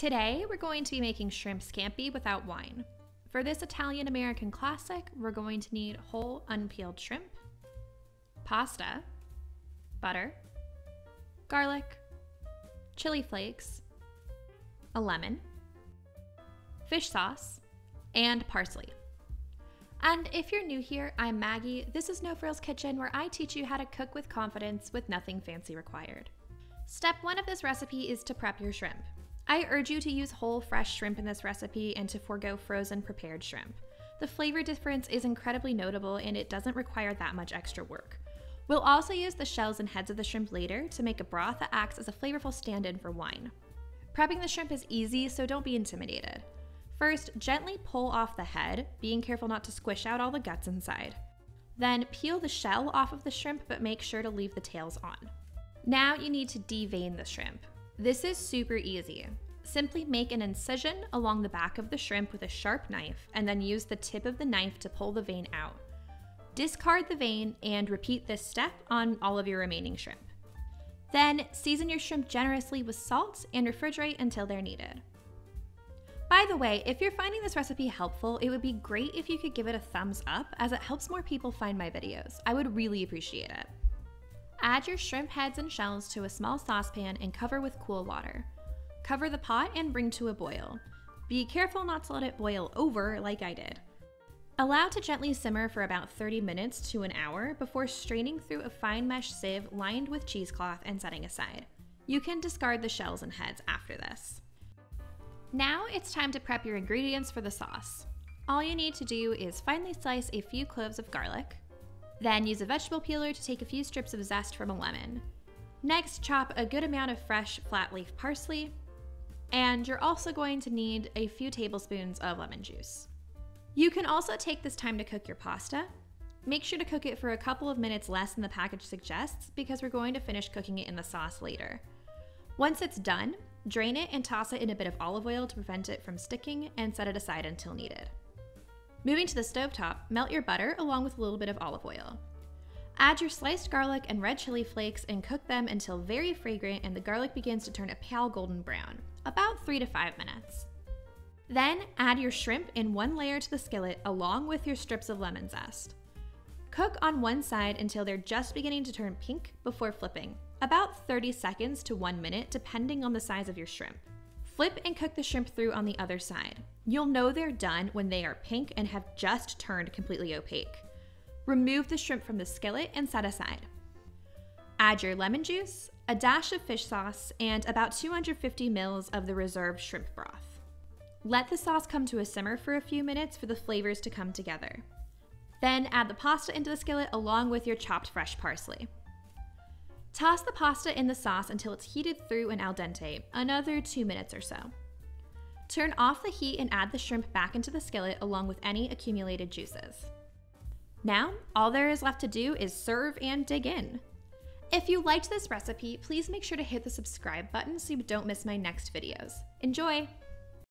Today, we're going to be making shrimp scampi without wine. For this Italian-American classic, we're going to need whole unpeeled shrimp, pasta, butter, garlic, chili flakes, a lemon, fish sauce, and parsley. And if you're new here, I'm Maggie. This is No Frills Kitchen, where I teach you how to cook with confidence with nothing fancy required. Step 1 of this recipe is to prep your shrimp. I urge you to use whole fresh shrimp in this recipe and to forego frozen prepared shrimp. The flavor difference is incredibly notable and it doesn't require that much extra work. We'll also use the shells and heads of the shrimp later to make a broth that acts as a flavorful stand-in for wine. Prepping the shrimp is easy, so don't be intimidated. First, gently pull off the head, being careful not to squish out all the guts inside. Then peel the shell off of the shrimp, but make sure to leave the tails on. Now you need to devein the shrimp. This is super easy. Simply make an incision along the back of the shrimp with a sharp knife and then use the tip of the knife to pull the vein out. Discard the vein and repeat this step on all of your remaining shrimp. Then season your shrimp generously with salt and refrigerate until they're needed. By the way, if you're finding this recipe helpful, it would be great if you could give it a thumbs up as it helps more people find my videos. I would really appreciate it. Add your shrimp heads and shells to a small saucepan and cover with cool water. Cover the pot and bring to a boil. Be careful not to let it boil over like I did. Allow to gently simmer for about 30 minutes to an hour before straining through a fine mesh sieve lined with cheesecloth and setting aside. You can discard the shells and heads after this. Now it's time to prep your ingredients for the sauce. All you need to do is finely slice a few cloves of garlic, then use a vegetable peeler to take a few strips of zest from a lemon. Next, chop a good amount of fresh flat leaf parsley, and you're also going to need a few tablespoons of lemon juice. You can also take this time to cook your pasta. Make sure to cook it for a couple of minutes less than the package suggests because we're going to finish cooking it in the sauce later. Once it's done, drain it and toss it in a bit of olive oil to prevent it from sticking and set it aside until needed. Moving to the stovetop, melt your butter along with a little bit of olive oil. Add your sliced garlic and red chili flakes and cook them until very fragrant and the garlic begins to turn a pale golden brown, about 3 to 5 minutes. Then add your shrimp in one layer to the skillet along with your strips of lemon zest. Cook on one side until they're just beginning to turn pink before flipping, about 30 seconds to 1 minute depending on the size of your shrimp. Flip and cook the shrimp through on the other side. You'll know they're done when they are pink and have just turned completely opaque. Remove the shrimp from the skillet and set aside. Add your lemon juice, a dash of fish sauce, and about 250 ml of the reserved shrimp broth. Let the sauce come to a simmer for a few minutes for the flavors to come together. Then add the pasta into the skillet along with your chopped fresh parsley. Toss the pasta in the sauce until it's heated through and al dente, another 2 minutes or so. Turn off the heat and add the shrimp back into the skillet along with any accumulated juices. Now, all there is left to do is serve and dig in. If you liked this recipe, please make sure to hit the subscribe button so you don't miss my next videos. Enjoy!